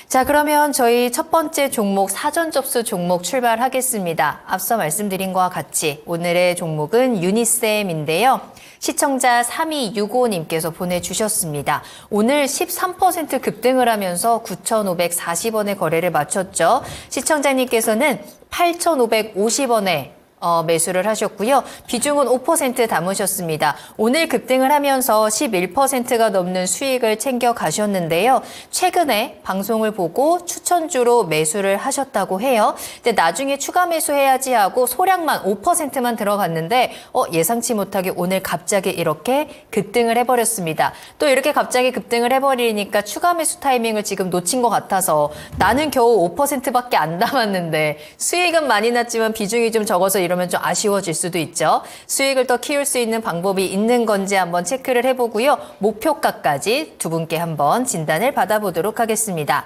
자, 그러면 저희 첫 번째 종목 사전 접수 종목 출발하겠습니다. 앞서 말씀드린 것과 같이 오늘의 종목은 유니셈인데요. 시청자 3265님께서 보내주셨습니다. 오늘 13% 급등을 하면서 9,540원에 거래를 마쳤죠. 시청자님께서는 8,550원에 매수를 하셨고요. 비중은 5% 담으셨습니다. 오늘 급등을 하면서 11%가 넘는 수익을 챙겨 가셨는데요. 최근에 방송을 보고 추천주로 매수를 하셨다고 해요. 근데 나중에 추가 매수해야지 하고 소량만 5%만 들어갔는데 예상치 못하게 오늘 갑자기 이렇게 급등을 해버렸습니다. 또 이렇게 갑자기 급등을 해버리니까 추가 매수 타이밍을 지금 놓친 것 같아서 나는 겨우 5%밖에 안 담았는데 수익은 많이 났지만 비중이 좀 적어서 이러면 좀 아쉬워질 수도 있죠. 수익을 더 키울 수 있는 방법이 있는 건지 한번 체크를 해보고요. 목표가까지 두 분께 한번 진단을 받아보도록 하겠습니다.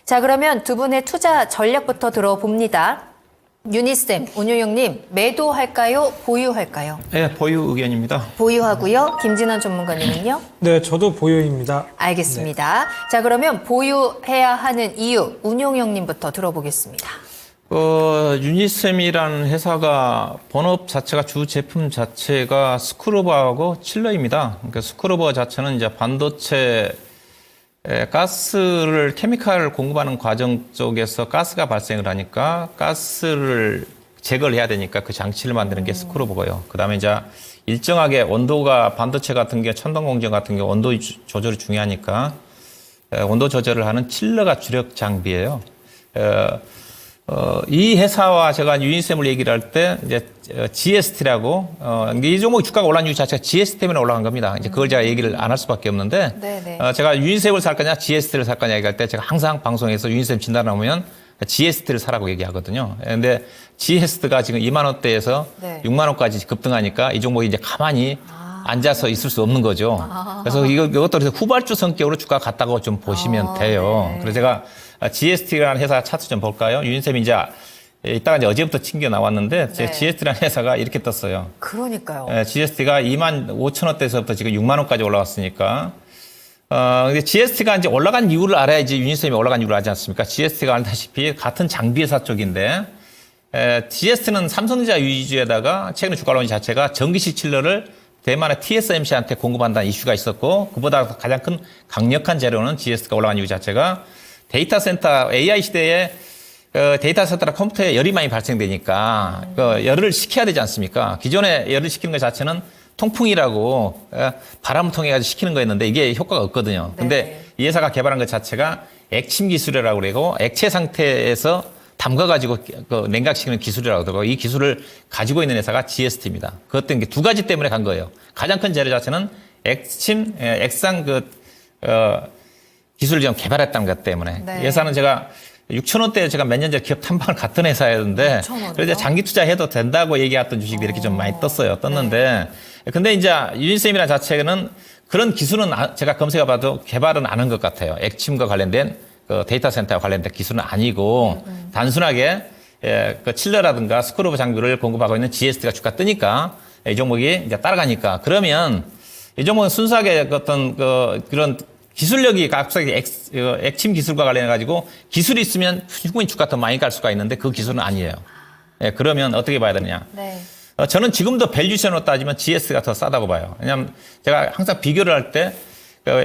자, 그러면 두 분의 투자 전략부터 들어봅니다. 유니셈, 운용형님, 매도할까요? 보유할까요? 네, 보유 의견입니다. 보유하고요. 김진환 전문가님은요? 네, 저도 보유입니다. 알겠습니다. 네. 자, 그러면 보유해야 하는 이유, 운용형님부터 들어보겠습니다. 유니셈이라는 회사가 본업 자체가 주 제품 자체가 스크루버하고 칠러입니다. 그러니까 스크루버 자체는 이제 반도체 가스를 케미칼을 공급하는 과정 쪽에서 가스가 발생을 하니까 가스를 제거를 해야 되니까 그 장치를 만드는 게 스크루버고요. 그다음에 이제 일정하게 온도가 반도체 같은 게 천동 공정 같은 게 온도 조절이 중요하니까 온도 조절을 하는 칠러가 주력 장비예요. 이 회사와 제가 유니셈을 얘기를 할 때, 이제, GST라고, 이 종목 주가가 올라간 이유 자체가 GST 때문에 올라간 겁니다. 이제 그걸 제가 얘기를 안 할 수밖에 없는데, 제가 유니셈을 살 거냐, GST를 살 거냐 얘기할 때 제가 항상 방송에서 유니셈 진단하면 GST를 사라고 얘기하거든요. 근데 GST가 지금 2만 원대에서 6만 원까지 급등하니까 이 종목이 이제 가만히 앉아서 있을 수 없는 거죠. 그래서 이것도 후발주 성격으로 주가가 갔다고 좀 보시면 돼요. 그래서 제가 GST라는 회사 차트 좀 볼까요? 유니셈이 이제 이따가 이제 어제부터 튕겨 나왔는데 GST라는 회사가 이렇게 떴어요. 그러니까요. GST가 2만 5천 원대에서부터 지금 6만 원까지 올라왔으니까. 근데 GST가 이제 올라간 이유를 알아야지 유니셈이 올라간 이유를 알지 않습니까? GST가 알다시피 같은 장비 회사 쪽인데 GST는 삼성전자 위주에다가 최근에 주가 올라온 자체가 전기식 칠러를 대만의 TSMC한테 공급한다는 이슈가 있었고 그보다 가장 큰 강력한 재료는 GST가 올라간 이유 자체가 데이터 센터, AI 시대에 데이터 센터나 컴퓨터에 열이 많이 발생되니까 열을 식혀야 되지 않습니까? 기존에 열을 식히는 것 자체는 통풍이라고 바람을 통해 가지고 식히는 거였는데 이게 효과가 없거든요. 근데 이 회사가 개발한 것 자체가 액침 기술이라고 그러고 액체 상태에서 담가가지고 냉각시키는 기술이라고 그러고 이 기술을 가지고 있는 회사가 GST입니다. 그것 때문에 두 가지 때문에 간 거예요. 가장 큰 재료 자체는 액상 기술을 좀 개발했다는 것 때문에. 회사는 제가 6천 원대에 제가 몇 년 전에 기업 탐방을 갔던 회사였는데 그래서 장기 투자해도 된다고 얘기했던 주식이 이렇게 좀 많이 떴는데 근데 이제 유니셈이라는 자체는 그런 기술은 제가 검색해봐도 개발은 안 한 것 같아요. 액침과 관련된 데이터 센터와 관련된 기술은 아니고 단순하게 그 칠러라든가 스크루버 장비를 공급하고 있는 GST가 주가 뜨니까 이 종목이 이제 따라가니까 그러면 이 종목은 순수하게 그런 기술력이 갑자기 액침 기술과 관련해가지고 기술이 있으면 충분히 주가 더 많이 갈 수가 있는데 그 기술은 아니에요. 그러면 어떻게 봐야 되느냐. 저는 지금도 밸류션으로 따지면 GST가 더 싸다고 봐요. 왜냐하면 제가 항상 비교를 할 때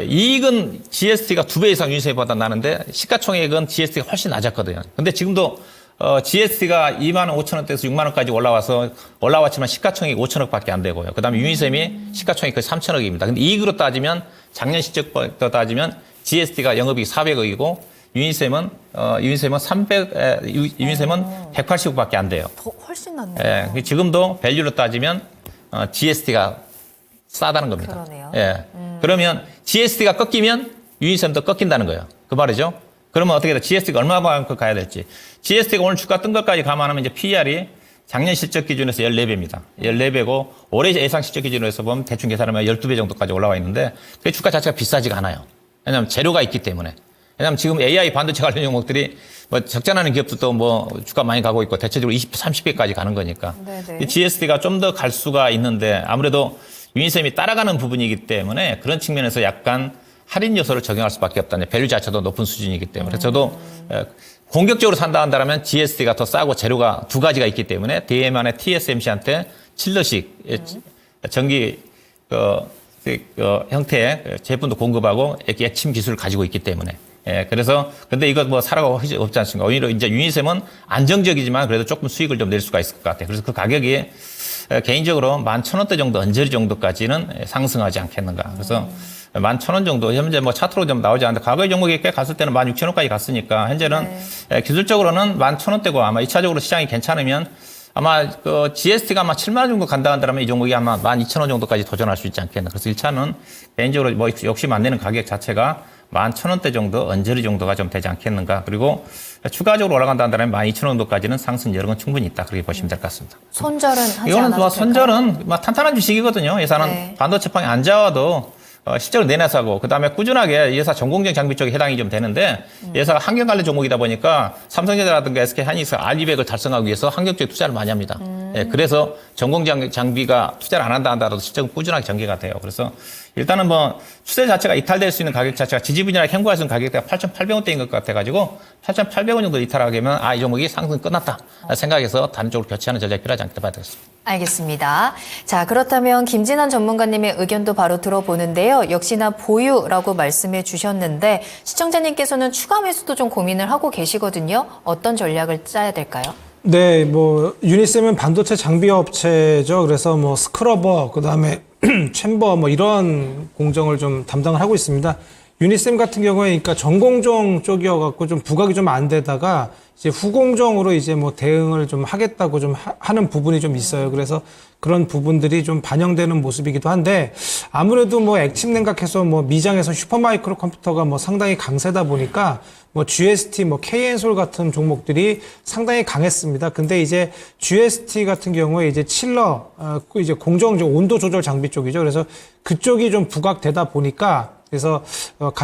이익은 GST가 2배 이상 유니셈보다 나는데 시가총액은 GST가 훨씬 낮았거든요. 근데 지금도 GST가 2만 5천 원대에서 6만 원까지 올라왔지만 시가총액이 5천억 밖에 안 되고요. 그 다음에 유니셈이 시가총액이 거의 3천억입니다. 근데 이익으로 따지면 작년 실적부터 따지면 GST가 영업이익 400억이고 유니셈은 180억밖에 안 돼요. 더 훨씬 낫네요. 지금도 밸류로 따지면 GST가 싸다는 겁니다. 그러네요. 그러면 GST가 꺾이면 유니셈도 꺾인다는 거예요. 그 말이죠. 그러면 어떻게 돼? GST가 얼마만큼 가야 될지. GST가 오늘 주가 뜬 것까지 감안하면 이제 PER이 작년 실적 기준에서 14배입니다. 14배고 올해 예상 실적 기준으로 해서 보면 대충 계산하면 12배 정도까지 올라와 있는데 그 주가 자체가 비싸지가 않아요. 왜냐하면 재료가 있기 때문에. 왜냐하면 지금 AI 반도체 관련 종목들이 뭐 적자나는 기업들도 뭐 주가 많이 가고 있고 대체적으로 20, 30배까지 가는 거니까. GST가 좀 더 갈 수가 있는데 아무래도 유니셈이 따라가는 부분이기 때문에 그런 측면에서 약간 할인 요소를 적용할 수밖에 없다는 밸류 자체도 높은 수준이기 때문에 저도 공격적으로 산다 한다면 GST가 더 싸고 재료가 두 가지가 있기 때문에 대만의 TSMC한테 칠러식 전기 형태의 제품도 공급하고 액침 기술을 가지고 있기 때문에 그래서 근데 이거 뭐 사라고 없지 않습니까? 오히려 이제 유니셈은 안정적이지만 그래도 조금 수익을 좀 낼 수가 있을 것 같아요. 그래서 그 가격이 개인적으로 11,000원대 정도 언저리 정도까지는 상승하지 않겠는가. 그래서 11,000원 정도 현재 뭐 차트로 좀 나오지 않는데 과거의 종목이 꽤 갔을 때는 16,000원까지 갔으니까 현재는 기술적으로는 11,000원대고 아마 2차적으로 시장이 괜찮으면 아마 그 GST가 아마 7만 원 정도 간다 한다면 이 종목이 아마 12,000원 정도까지 도전할 수 있지 않겠나. 그래서 1차는 개인적으로 뭐 욕심 안 내는 가격 자체가 11,000원대 정도, 언저리 정도가 좀 되지 않겠는가. 그리고 추가적으로 올라간다 한다면 12,000원 정도까지는 상승 여력은 충분히 있다. 그렇게 보시면 될 것 같습니다. 손절은 하지 이거는 않아도 뭐 될까요? 손절은 뭐 탄탄한 주식이거든요. 예산은 반도체판이 안 좋아도 실제로 내내서 하고 그다음에 꾸준하게 예사 전공정 장비 쪽에 해당이 좀 되는데 예사가 환경 관련 종목이다 보니까 삼성전자라든가 SK 하이닉스 R200을 달성하기 위해서 환경 쪽에 투자를 많이 합니다. 그래서 전공정 장비가 투자를 안 한다 하더라도 실적은 꾸준하게 전개가 돼요. 그래서 일단은 뭐 추세 자체가 이탈될 수 있는 가격 자체가 지지부진하게 행보할 수 있는 가격대가 8,800원대인 것 같아가지고 8,800원 정도 이탈하게 되면 이 종목이 상승 끝났다 생각해서 다른 쪽으로 교체하는 전략이 필요하지 않겠다 봐야 되겠습니다. 알겠습니다. 자, 그렇다면 김진환 전문가님의 의견도 바로 들어보는데요. 역시나 보유라고 말씀해 주셨는데 시청자님께서는 추가 매수도 좀 고민을 하고 계시거든요. 어떤 전략을 짜야 될까요? 네, 뭐 유니셈은 반도체 장비 업체죠. 그래서 뭐 스크러버, 그다음에 챔버 뭐 이런 공정을 좀 담당을 하고 있습니다. 유니셈 같은 경우에 그러니까 전공정 쪽이어갖고 좀 부각이 좀 안 되다가 이제 후공정으로 이제 뭐 대응을 좀 하겠다고 좀 하는 부분이 좀 있어요. 그래서 그런 부분들이 좀 반영되는 모습이기도 한데 아무래도 뭐 액침 냉각해서 뭐 미장에서 슈퍼마이크로 컴퓨터가 뭐 상당히 강세다 보니까 뭐 GST, 뭐 KN솔 같은 종목들이 상당히 강했습니다. 근데 이제 GST 같은 경우에 이제 칠러, 이제 공정 온도 조절 장비 쪽이죠. 그래서 그쪽이 좀 부각되다 보니까 그래서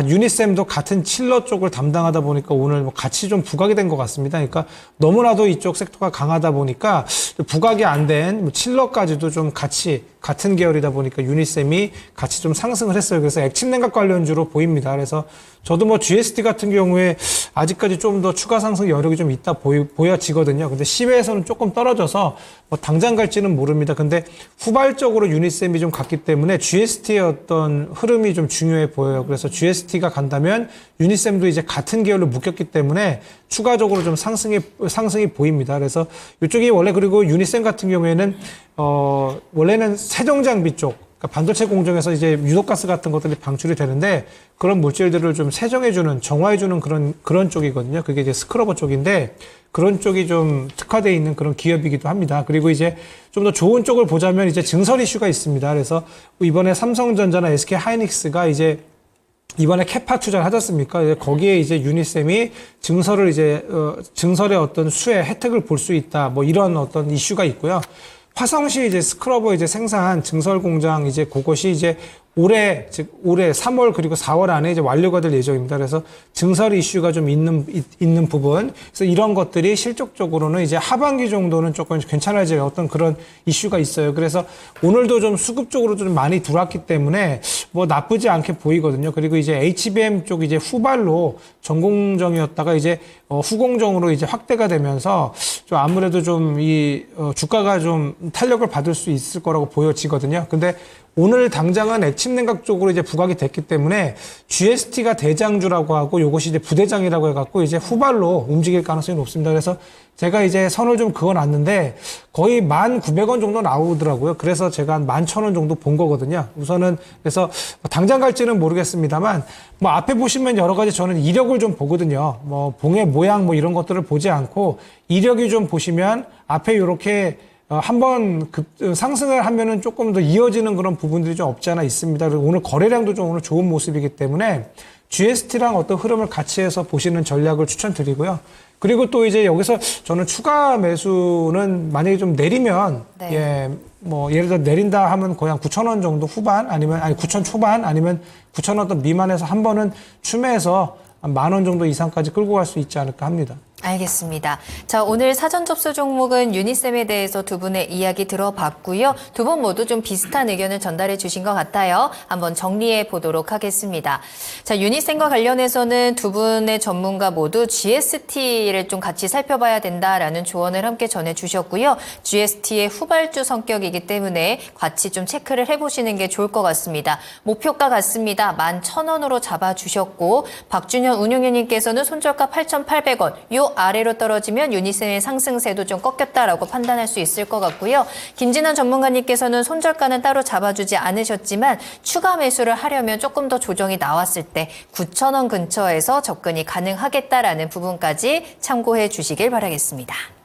유니셈도 같은 칠러 쪽을 담당하다 보니까 오늘 뭐 같이 좀 부각이 된 것 같습니다. 그러니까 너무나도 이쪽 섹터가 강하다 보니까 부각이 안 된 칠러까지도 좀 같이 같은 계열이다 보니까 유니셈이 같이 좀 상승을 했어요. 그래서 액침 냉각 관련주로 보입니다. 그래서 저도 뭐 GST 같은 경우에 아직까지 좀 더 추가 상승 여력이 좀 있다 보여지거든요. 근데 시외에서는 조금 떨어져서 뭐 당장 갈지는 모릅니다. 근데 후발적으로 유니셈이 좀 갔기 때문에 GST의 어떤 흐름이 좀 중요해 보여요. 그래서 GST가 간다면 유니셈도 이제 같은 계열로 묶였기 때문에 추가적으로 좀 상승이 보입니다. 그래서 이쪽이 원래 그리고 유니셈 같은 경우에는 원래는 세정장비 쪽, 그러니까 반도체 공정에서 이제 유독가스 같은 것들이 방출이 되는데 그런 물질들을 좀 세정해주는, 정화해주는 그런 쪽이거든요. 그게 이제 스크러버 쪽인데 그런 쪽이 좀 특화되어 있는 그런 기업이기도 합니다. 그리고 이제 좀 더 좋은 쪽을 보자면 이제 증설 이슈가 있습니다. 그래서 이번에 삼성전자나 SK 하이닉스가 이제 이번에 캐파 투자를 하지 않습니까? 거기에 이제 유니셈이 증설을 이제, 증설의 어떤 수혜, 혜택을 볼 수 있다. 뭐 이런 어떤 이슈가 있고요. 화성시 이제 스크러버 이제 생산 증설 공장 이제 그것이 이제 올해 3월 그리고 4월 안에 이제 완료가 될 예정입니다. 그래서 증설 이슈가 좀 있는 부분. 그래서 이런 것들이 실적적으로는 이제 하반기 정도는 조금 괜찮아질 어떤 그런 이슈가 있어요. 그래서 오늘도 좀 수급 쪽으로 좀 많이 들어왔기 때문에 뭐 나쁘지 않게 보이거든요. 그리고 이제 HBM 쪽 이제 후발로 전공정이었다가 이제 후공정으로 이제 확대가 되면서 좀 아무래도 좀 이 주가가 좀 탄력을 받을 수 있을 거라고 보여지거든요. 근데 오늘 당장은 액침 냉각 쪽으로 이제 부각이 됐기 때문에 GST가 대장주라고 하고 요것이 이제 부대장이라고 해갖고 이제 후발로 움직일 가능성이 높습니다. 그래서 제가 이제 선을 좀 그어놨는데 거의 1,900원 정도 나오더라고요. 그래서 제가 한 11,000원 정도 본 거거든요. 우선은 그래서 당장 갈지는 모르겠습니다만 뭐 앞에 보시면 여러 가지 저는 이력을 좀 보거든요. 뭐 봉의 모양 뭐 이런 것들을 보지 않고 이력이 좀 보시면 앞에 이렇게 한번 상승을 하면은 조금 더 이어지는 그런 부분들이 좀 없지 않아 있습니다. 그리고 오늘 거래량도 좀 오늘 좋은 모습이기 때문에 GST랑 어떤 흐름을 같이 해서 보시는 전략을 추천드리고요. 그리고 또 이제 여기서 저는 추가 매수는 만약에 좀 내리면, 네. 예, 뭐 예를 들어 내린다 하면 거의 한 9,000원 정도 후반 아니면 9,000 초반 아니면 9,000원 미만에서 한 번은 추매해서 한 10,000원 정도 이상까지 끌고 갈 수 있지 않을까 합니다. 알겠습니다. 자, 오늘 사전 접수 종목은 유니셈에 대해서 두 분의 이야기 들어봤고요. 두 분 모두 좀 비슷한 의견을 전달해 주신 것 같아요. 한번 정리해 보도록 하겠습니다. 자, 유니셈과 관련해서는 두 분의 전문가 모두 GST를 좀 같이 살펴봐야 된다라는 조언을 함께 전해 주셨고요. GST의 후발주 성격이기 때문에 같이 좀 체크를 해보시는 게 좋을 것 같습니다. 목표가 같습니다. 11,000원으로 잡아주셨고 박준현 운용위원님께서는 손절가 8,800원. 요 아래로 떨어지면 유니셈의 상승세도 좀 꺾였다라고 판단할 수 있을 것 같고요. 김진환 전문가님께서는 손절가는 따로 잡아주지 않으셨지만 추가 매수를 하려면 조금 더 조정이 나왔을 때 9,000원 근처에서 접근이 가능하겠다라는 부분까지 참고해 주시길 바라겠습니다.